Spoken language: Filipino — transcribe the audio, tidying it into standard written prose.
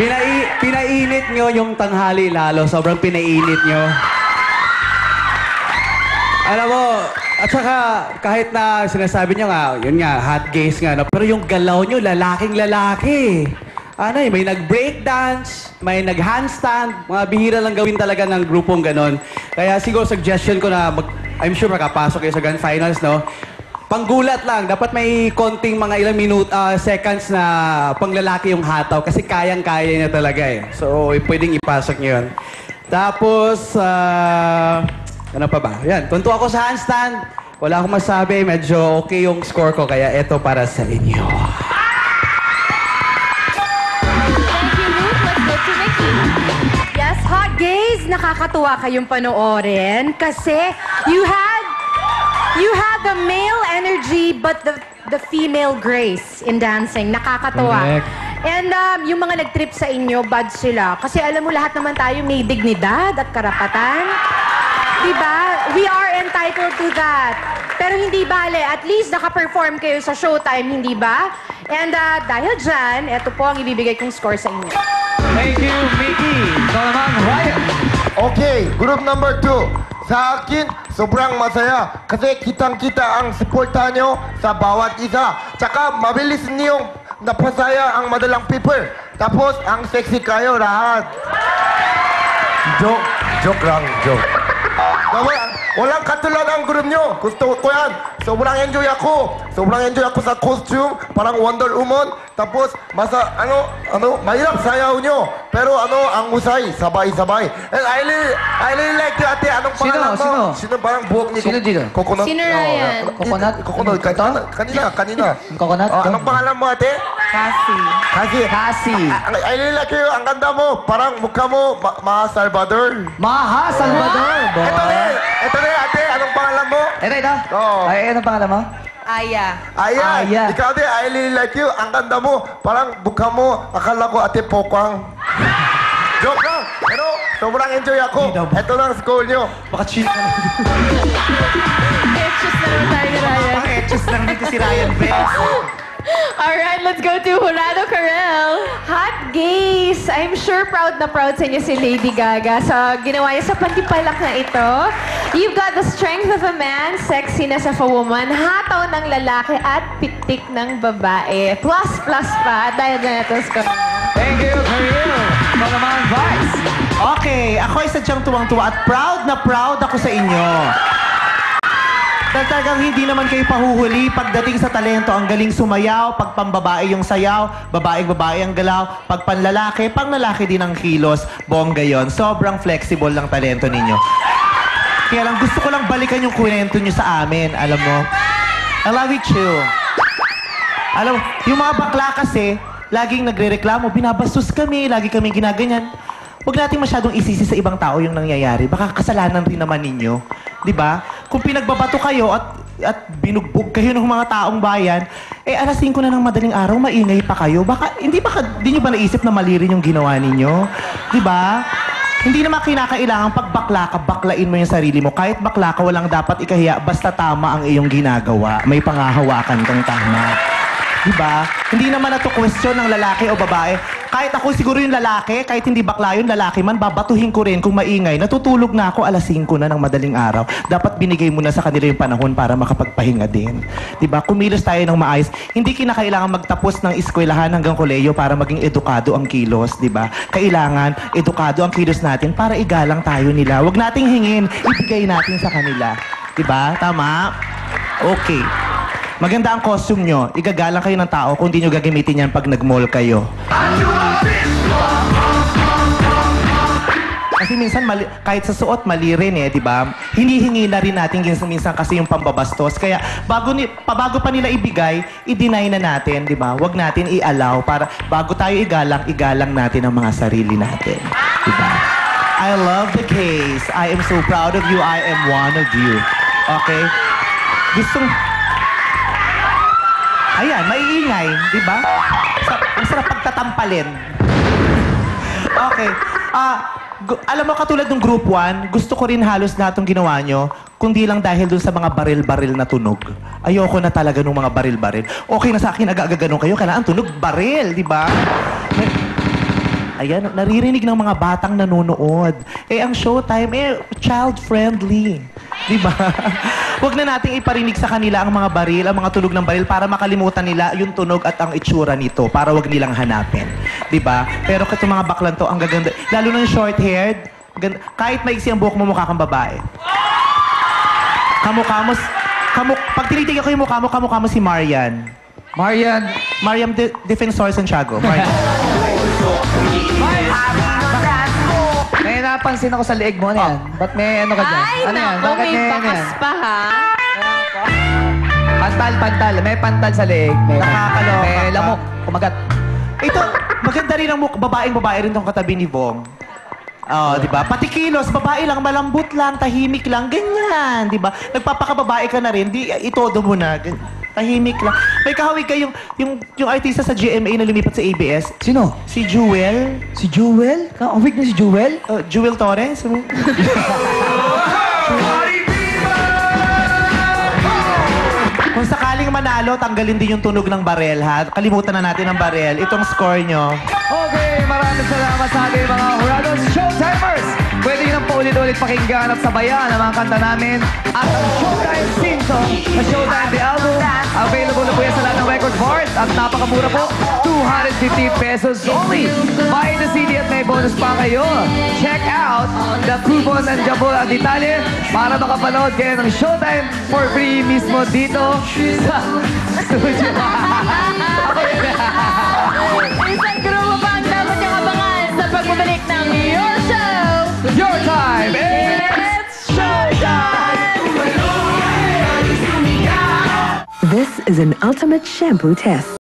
Pinainit nyo yung tanghali lalo. Sobrang pinainit nyo. Alam mo, at saka kahit na sinasabi nyo nga, yun nga, hot gays nga, no? Pero yung galaw nyo, lalaking-lalaki. Ano eh, may nag-breakdance, may nag-handstand, mga bihira lang gawin talaga ng grupong ganon. Kaya siguro suggestion ko na, I'm sure makapasok kayo sa Grand Finals, no? Panggulat lang, dapat may konting mga ilang seconds na panglalaki yung hataw kasi kayang-kaya niya talaga eh. So, pwedeng ipasok niyo yun. Tapos, ano pa ba? Yan, tunto ako sa handstand. Wala akong masabi, medyo okay yung score ko, kaya eto para sa inyo. Yes, hot gays, nakakatuwa kayong panoorin kasi you had the male energy but the female grace in dancing. Nakakatuwa. Correct. And yung mga nag-trip sa inyo, bad sila. Kasi alam mo, lahat naman tayo may dignidad at karapatan. Diba? We are entitled to that. Pero hindi bale, at least naka-perform kayo sa showtime, hindi ba? And dahil dyan, eto po ang ibibigay kong score sa inyo. Thank you, Mickey. Ito naman, Ryan. Okay, group number 2. Sa akin, sobrang masaya. Kasi kitang-kita ang suporta nyo sa bawat isa. Tsaka, mabilis niyong napasaya ang madalang people. Tapos, ang sexy kayo lahat. Joke lang, joke. Walang katulad ang group nyo. Gusto ko yan. Sobrang enjoy ako. Sobrang enjoy ako sa costume. Parang Wonder Woman. Tapos, mahirap sayaw nyo. Pero ang usay, sabay-sabay. And I really like you, ate. Anong pangalan mo? Sino parang buhok ni Sino dito? Coconut? Sino Ryan? Coconut? Coconut. Kanina. Coconut? Anong pangalan mo, ate? Cassie. Cassie. I really like you. Ang ganda mo. Parang mukha mo, Salvador. Maha, Salvador. Ito na, ate. Anong pangalan mo? Ito. Oo. Ay, anong pangalan mo? Aya. Aya. Ikaw din, I really like you. Ang ganda mo. Parang mukha mo, akala ko ate Pokwang. Joke lang. Pero sobrang enjoy ako. Ito lang school nyo. Baka chill ka lang. Etches na naman tayo ni Ryan. Etches lang dito si Ryan Bex. Alright, let's go to Jurado Karel. Hot gays! I'm sure proud na proud sa inyo si Lady Gaga sa ginawa niya sa pantipalak na ito. You've got the strength of a man, sexiness of a woman, hataw ng lalaki at pitik ng babae. Plus pa dahil na ito sa Thank you, Karil. Ito naman, Vice. Okay, ako ay sadyang tuwang-tuwa at proud na proud ako sa inyo. Dahil talagang hindi naman kayo pahuhuli pagdating sa talento. Ang galing sumayaw, pag pambabae yung sayaw, babae ang galaw, pag panlalaki, panglalaki din ang kilos, bongga yon. Sobrang flexible ng talento ninyo. Kaya lang, gusto ko lang balikan yung kwento nyo sa amin, alam mo. I love you too. Alam mo, yung mga bakla kasi, laging nagre-reklamo, binabastos kami, lagi kami ginaganyan. Huwag natin masyadong isisi sa ibang tao yung nangyayari. Baka kasalanan rin naman ninyo. Di ba? Kung pinagbabato kayo at binugbog kayo ng mga taong bayan, eh alas 5 na ng madaling araw, maingay pa kayo. Baka, di nyo ba naisip na mali rin yung ginawa ninyo? Di ba? Hindi naman kinakailangan pag bakla ka, baklain mo yung sarili mo. Kahit bakla ka, walang dapat ikahiya, basta tama ang iyong ginagawa. May pangahawakan kang tama. Diba? Hindi naman na to question ng lalaki o babae. Kahit ako siguro yung lalaki, kahit hindi bakla yun, lalaki man, babatuhin ko rin kung maingay. Natutulog na ako, alas 5 na ng madaling araw. Dapat binigay mo na sa kanila yung panahon para makapagpahinga din. Diba? Kumilos tayo ng maayos. Hindi kinakailangan magtapos ng eskwelahan hanggang koleyo para maging edukado ang kilos. Diba? Kailangan edukado ang kilos natin para igalang tayo nila. Huwag nating hingin, ibigay natin sa kanila. Diba? Tama? Okay. Maganda ang costume nyo. Igagalang kayo ng tao kung di nyo gagamitin yan pag nag-mall kayo. Kasi minsan, kahit sa suot, mali rin eh, di ba? Hinihingi na rin natin minsan kasi yung pambabastos. Kaya bago pa nila ibigay, i-deny na natin, di ba? Huwag natin i-allow para bago tayo igalang natin ang mga sarili natin. Di ba? I love the case. I am so proud of you. I am one of you. Okay? Ayan, maiingay, di ba? Ang sarap pagtatampalin. Okay. Alam mo, katulad ng Group 1, gusto ko rin halos lahat ng ginawa nyo, kundi lang dahil dun sa mga baril-baril na tunog. Ayoko na talaga ng mga baril-baril. Okay na sa akin, aga-aga ganun kayo, kailangan tunog baril, di ba? Ayan, naririnig ng mga batang nanonood. Eh, ang Showtime, child-friendly. Di ba? Huwag na nating iparinig sa kanila ang mga baril, ang mga tunog ng baril para makalimutan nila yung tunog at ang itsura nito para wag nilang hanapin. Di ba? Pero kito mga baklan to, ang gaganda. Lalo na yung short-haired, kahit maiksi ang buhok mo, mukha kang babae. Pag tinitignan ko yung mukha mo si Marian. Mariam Defensor Santiago. Marian. May napansin ako sa leeg mo. Ano yan? Ba't may ano ka dyan? Ay, Ano yan? naku, Bakit may ano bakas yan? pa, ha? Pantal. May pantal sa leeg. Nakakaloka May ka. lamok. Kumagat. Ito, maganda rin ang babae rin tong katabi ni Vong. Oh, di ba? Pati kilos, babae lang, malambot lang, tahimik lang, ganyan, di ba? Nagpapakababae ka na rin, itodo mo na, tahimik lang. May kahawig ka yung artista sa GMA na lumipat sa ABS. Sino? Si Jewel. Si Jewel? Kaawig na si Jewel? Jewel Torres. Kung sakaling manalo, tanggalin din yung tunog ng barel, ha? Kalimutan na natin ang barel. Itong score nyo. Okay, maraming salamat sa ating mga Hurados Showtimers! Pwede nyo nang paulit-ulit pakinggan at sabayan ang mga kanta namin at ang Showtime theme song na Showtime The Album. Available na po yan sa lahat ng record boards at napakamura po, 250 pesos only. Buy the CD at may bonus pa kayo. Check out the coupon nandiyan po ang detalye para makapanood kayo ng Showtime for free mismo dito sa studio. Ako yun. Isang grupo pa ang dapat niyong abangan sa pagbabalik ng Your Show! Your time! It's Showtime! This is an ultimate shampoo test.